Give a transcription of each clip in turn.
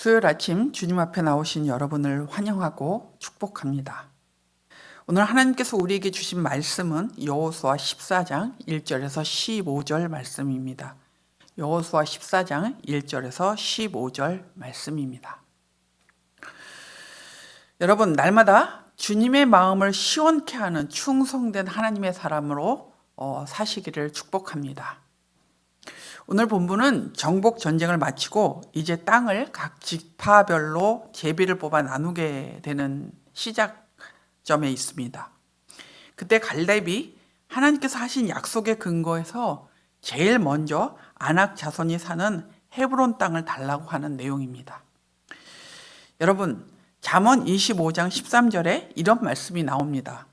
수요일 아침 주님 앞에 나오신 여러분을 환영하고 축복합니다. 오늘 하나님께서 우리에게 주신 말씀은 여호수아 14장 1절에서 15절 말씀입니다. 여호수아 14장 1절에서 15절 말씀입니다. 여러분, 날마다 주님의 마음을 시원케 하는 충성된 하나님의 사람으로 사시기를 축복합니다. 오늘 본문은 정복 전쟁을 마치고 이제 땅을 각 지파별로 제비를 뽑아 나누게 되는 시작점에 있습니다. 그때 갈렙이 하나님께서 하신 약속의 근거에서 제일 먼저 아낙 자손이 사는 헤브론 땅을 달라고 하는 내용입니다. 여러분, 잠언 25장 13절에 이런 말씀이 나옵니다.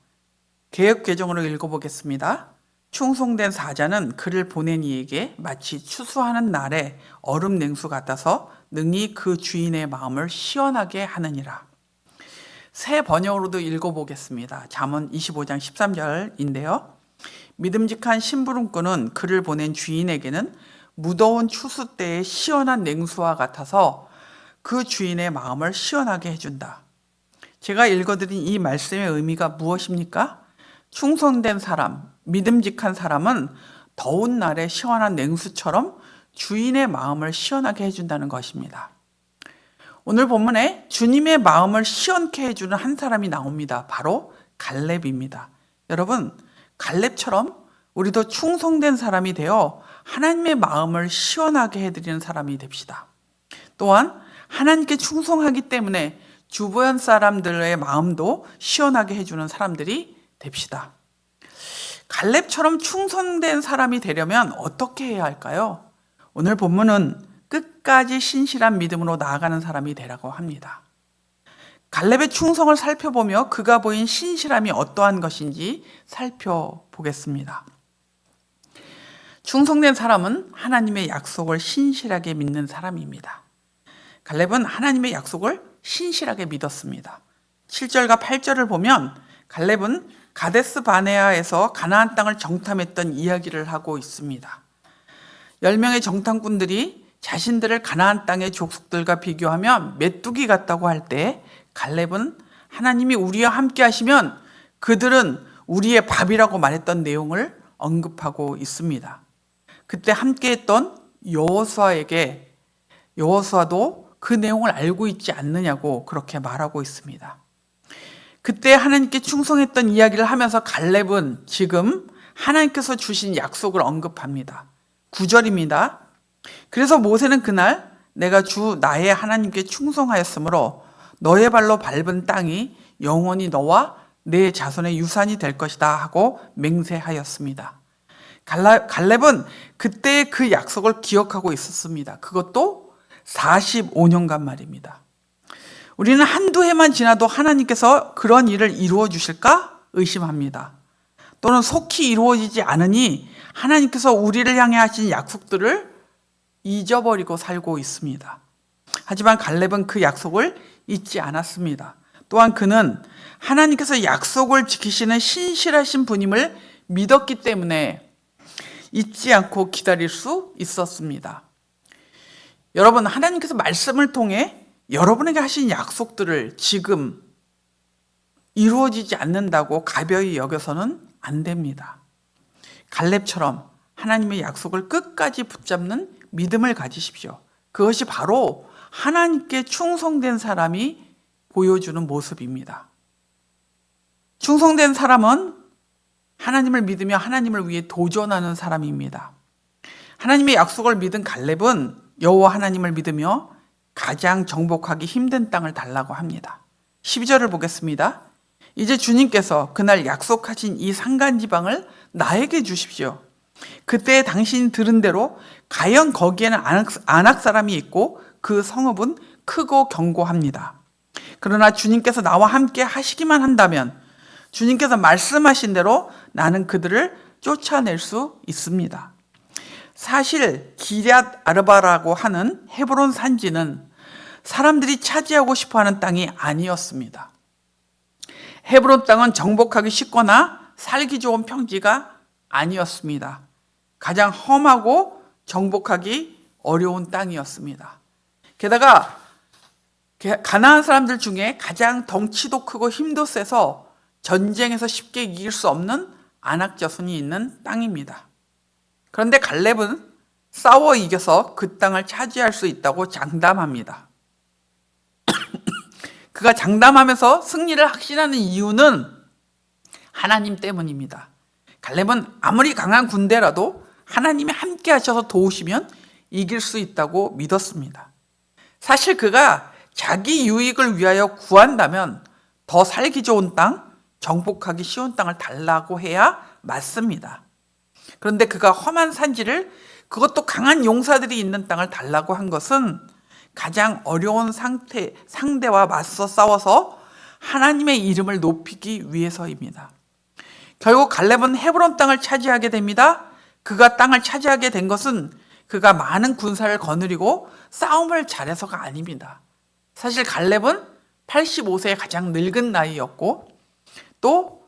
개역개정으로 읽어보겠습니다. 충성된 사자는 그를 보낸 이에게 마치 추수하는 날에 얼음 냉수 같아서 능히 그 주인의 마음을 시원하게 하느니라. 새 번역으로도 읽어보겠습니다. 잠언 25장 13절인데요. 믿음직한 심부름꾼은 그를 보낸 주인에게는 무더운 추수 때의 시원한 냉수와 같아서 그 주인의 마음을 시원하게 해준다. 제가 읽어드린 이 말씀의 의미가 무엇입니까? 충성된 사람, 믿음직한 사람은 더운 날에 시원한 냉수처럼 주인의 마음을 시원하게 해준다는 것입니다. 오늘 본문에 주님의 마음을 시원케 해주는 한 사람이 나옵니다. 바로 갈렙입니다. 여러분, 갈렙처럼 우리도 충성된 사람이 되어 하나님의 마음을 시원하게 해드리는 사람이 됩시다. 또한 하나님께 충성하기 때문에 주변 사람들의 마음도 시원하게 해주는 사람들이 됩시다. 갈렙처럼 충성된 사람이 되려면 어떻게 해야 할까요? 오늘 본문은 끝까지 신실한 믿음으로 나아가는 사람이 되라고 합니다. 갈렙의 충성을 살펴보며 그가 보인 신실함이 어떠한 것인지 살펴보겠습니다. 충성된 사람은 하나님의 약속을 신실하게 믿는 사람입니다. 갈렙은 하나님의 약속을 신실하게 믿었습니다. 7절과 8절을 보면 갈렙은 가데스 바네아에서 가나안 땅을 정탐했던 이야기를 하고 있습니다. 10명의 정탐꾼들이 자신들을 가나안 땅의 족속들과 비교하면 메뚜기 같다고 할 때 갈렙은 하나님이 우리와 함께 하시면 그들은 우리의 밥이라고 말했던 내용을 언급하고 있습니다. 그때 함께했던 여호수아에게 여호수아도 그 내용을 알고 있지 않느냐고 그렇게 말하고 있습니다. 그때 하나님께 충성했던 이야기를 하면서 갈렙은 지금 하나님께서 주신 약속을 언급합니다. 9절입니다. 그래서 모세는 그날 내가 주 나의 하나님께 충성하였으므로 너의 발로 밟은 땅이 영원히 너와 내 자손의 유산이 될 것이다 하고 맹세하였습니다. 갈렙은 그때의 그 약속을 기억하고 있었습니다. 그것도 45년간 말입니다. 우리는 한두 해만 지나도 하나님께서 그런 일을 이루어 주실까 의심합니다. 또는 속히 이루어지지 않으니 하나님께서 우리를 향해 하신 약속들을 잊어버리고 살고 있습니다. 하지만 갈렙은 그 약속을 잊지 않았습니다. 또한 그는 하나님께서 약속을 지키시는 신실하신 분임을 믿었기 때문에 잊지 않고 기다릴 수 있었습니다. 여러분, 하나님께서 말씀을 통해 여러분에게 하신 약속들을 지금 이루어지지 않는다고 가벼이 여겨서는 안 됩니다. 갈렙처럼 하나님의 약속을 끝까지 붙잡는 믿음을 가지십시오. 그것이 바로 하나님께 충성된 사람이 보여주는 모습입니다. 충성된 사람은 하나님을 믿으며 하나님을 위해 도전하는 사람입니다. 하나님의 약속을 믿은 갈렙은 여호와 하나님을 믿으며 가장 정복하기 힘든 땅을 달라고 합니다. 12절을 보겠습니다. 이제 주님께서 그날 약속하신 이 산간지방을 나에게 주십시오. 그때 당신이 들은 대로 가연 거기에는 아낙 사람이 있고 그 성읍은 크고 견고합니다. 그러나 주님께서 나와 함께 하시기만 한다면 주님께서 말씀하신 대로 나는 그들을 쫓아낼 수 있습니다. 사실 기럇 아르바라고 하는 헤브론 산지는 사람들이 차지하고 싶어하는 땅이 아니었습니다. 헤브론 땅은 정복하기 쉽거나 살기 좋은 평지가 아니었습니다. 가장 험하고 정복하기 어려운 땅이었습니다. 게다가 가나안 사람들 중에 가장 덩치도 크고 힘도 세서 전쟁에서 쉽게 이길 수 없는 아낙 자손이 있는 땅입니다. 그런데 갈렙은 싸워 이겨서 그 땅을 차지할 수 있다고 장담합니다. 그가 장담하면서 승리를 확신하는 이유는 하나님 때문입니다. 갈렙은 아무리 강한 군대라도 하나님이 함께 하셔서 도우시면 이길 수 있다고 믿었습니다. 사실 그가 자기 유익을 위하여 구한다면 더 살기 좋은 땅, 정복하기 쉬운 땅을 달라고 해야 맞습니다. 그런데 그가 험한 산지를, 그것도 강한 용사들이 있는 땅을 달라고 한 것은 가장 어려운 상대와 맞서 싸워서 하나님의 이름을 높이기 위해서입니다. 결국 갈렙은 헤브론 땅을 차지하게 됩니다. 그가 땅을 차지하게 된 것은 그가 많은 군사를 거느리고 싸움을 잘해서가 아닙니다. 사실 갈렙은 85세의 가장 늙은 나이였고, 또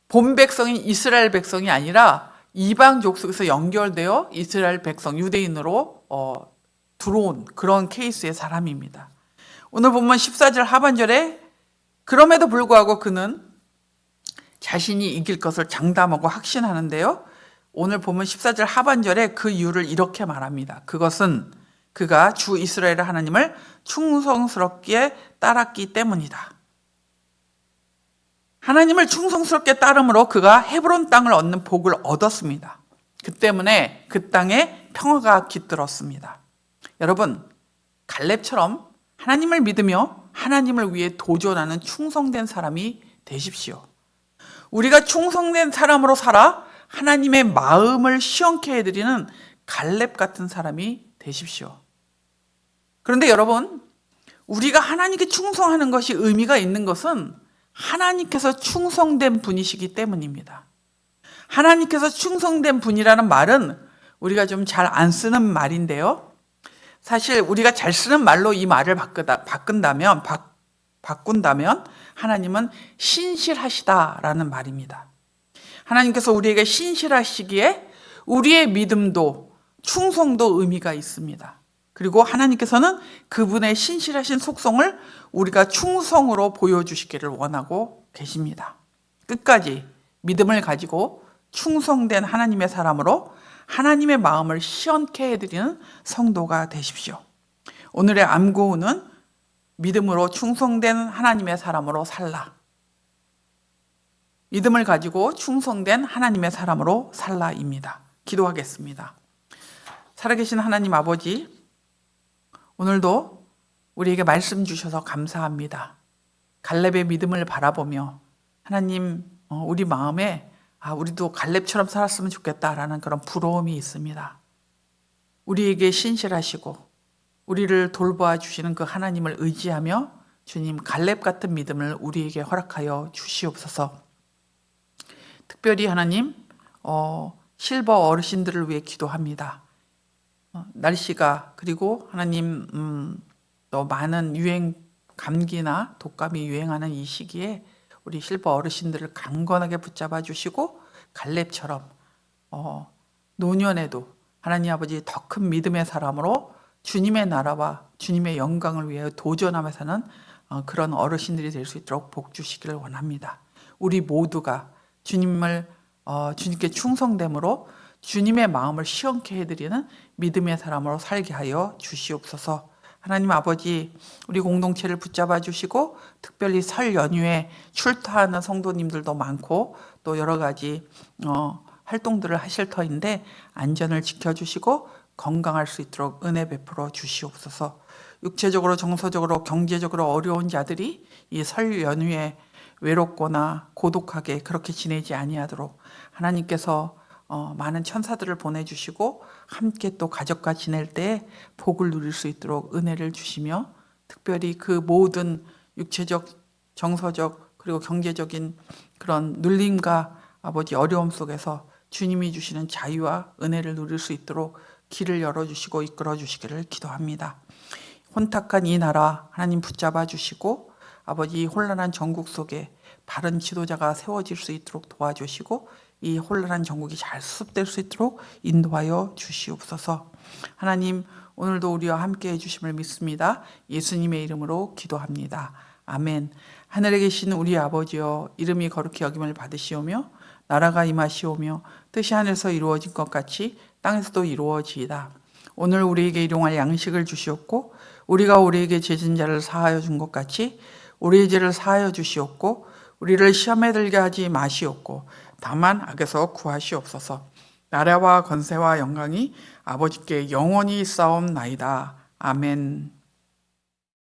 본 백성인 이스라엘 백성이 아니라 이방족 속에서 연결되어 이스라엘 백성, 유대인으로 들어온 그런 케이스의 사람입니다. 오늘 보면 14절 하반절에 그럼에도 불구하고 그는 자신이 이길 것을 장담하고 확신하는데요. 오늘 보면 14절 하반절에 그 이유를 이렇게 말합니다. 그것은 그가 주 이스라엘 하나님을 충성스럽게 따랐기 때문이다. 하나님을 충성스럽게 따름으로 그가 헤브론 땅을 얻는 복을 얻었습니다. 그 때문에 그 땅에 평화가 깃들었습니다. 여러분, 갈렙처럼 하나님을 믿으며 하나님을 위해 도전하는 충성된 사람이 되십시오. 우리가 충성된 사람으로 살아 하나님의 마음을 시원케 해드리는 갈렙 같은 사람이 되십시오. 그런데 여러분, 우리가 하나님께 충성하는 것이 의미가 있는 것은 하나님께서 충성된 분이시기 때문입니다. 하나님께서 충성된 분이라는 말은 우리가 좀 잘 안 쓰는 말인데요. 사실 우리가 잘 쓰는 말로 이 말을 바꾼다면 하나님은 신실하시다라는 말입니다. 하나님께서 우리에게 신실하시기에 우리의 믿음도 충성도 의미가 있습니다. 그리고 하나님께서는 그분의 신실하신 속성을 우리가 충성으로 보여주시기를 원하고 계십니다. 끝까지 믿음을 가지고 충성된 하나님의 사람으로 하나님의 마음을 시원케 해드리는 성도가 되십시오. 오늘의 암고우는 믿음으로 충성된 하나님의 사람으로 살라. 믿음을 가지고 충성된 하나님의 사람으로 살라입니다. 기도하겠습니다. 살아계신 하나님 아버지, 오늘도 우리에게 말씀 주셔서 감사합니다. 갈렙의 믿음을 바라보며 하나님, 우리 마음에 우리도 갈렙처럼 살았으면 좋겠다라는 그런 부러움이 있습니다. 우리에게 신실하시고 우리를 돌보아 주시는 그 하나님을 의지하며 주님, 갈렙 같은 믿음을 우리에게 허락하여 주시옵소서. 특별히 하나님, 실버 어르신들을 위해 기도합니다. 날씨가, 그리고 하나님 또 많은 감기나 독감이 유행하는 이 시기에 우리 실버 어르신들을 강건하게 붙잡아 주시고 갈렙처럼 노년에도 하나님 아버지 더 큰 믿음의 사람으로 주님의 나라와 주님의 영광을 위하여 도전하며 사는 그런 어르신들이 될 수 있도록 복 주시기를 원합니다. 우리 모두가 주님께 충성됨으로 주님의 마음을 시원케 해드리는 믿음의 사람으로 살게 하여 주시옵소서. 하나님 아버지, 우리 공동체를 붙잡아 주시고 특별히 설 연휴에 출타하는 성도님들도 많고 또 여러 가지 활동들을 하실 터인데 안전을 지켜주시고 건강할 수 있도록 은혜 베풀어 주시옵소서. 육체적으로, 정서적으로, 경제적으로 어려운 자들이 이 설 연휴에 외롭거나 고독하게 그렇게 지내지 아니하도록 하나님께서 많은 천사들을 보내주시고 함께 또 가족과 지낼 때 복을 누릴 수 있도록 은혜를 주시며 특별히 그 모든 육체적, 정서적 그리고 경제적인 그런 눌림과 아버지 어려움 속에서 주님이 주시는 자유와 은혜를 누릴 수 있도록 길을 열어주시고 이끌어 주시기를 기도합니다. 혼탁한 이 나라 하나님 붙잡아 주시고 아버지 혼란한 전국 속에 바른 지도자가 세워질 수 있도록 도와주시고 이 혼란한 전국이 잘 수습될 수 있도록 인도하여 주시옵소서. 하나님, 오늘도 우리와 함께 해주심을 믿습니다. 예수님의 이름으로 기도합니다. 아멘. 하늘에 계신 우리 아버지여, 이름이 거룩히 여김을 받으시오며 나라가 임하시오며 뜻이 하늘에서 이루어진 것 같이 땅에서도 이루어지이다. 오늘 우리에게 일용할 양식을 주시옵고 우리가 우리에게 죄진 자를 사하여 준 것 같이 우리의 죄를 사하여 주시옵고 우리를 시험에 들게 하지 마시옵고 다만 악에서 구하시옵소서. 나라와 권세와 영광이 아버지께 영원히 있사옵나이다. 아멘.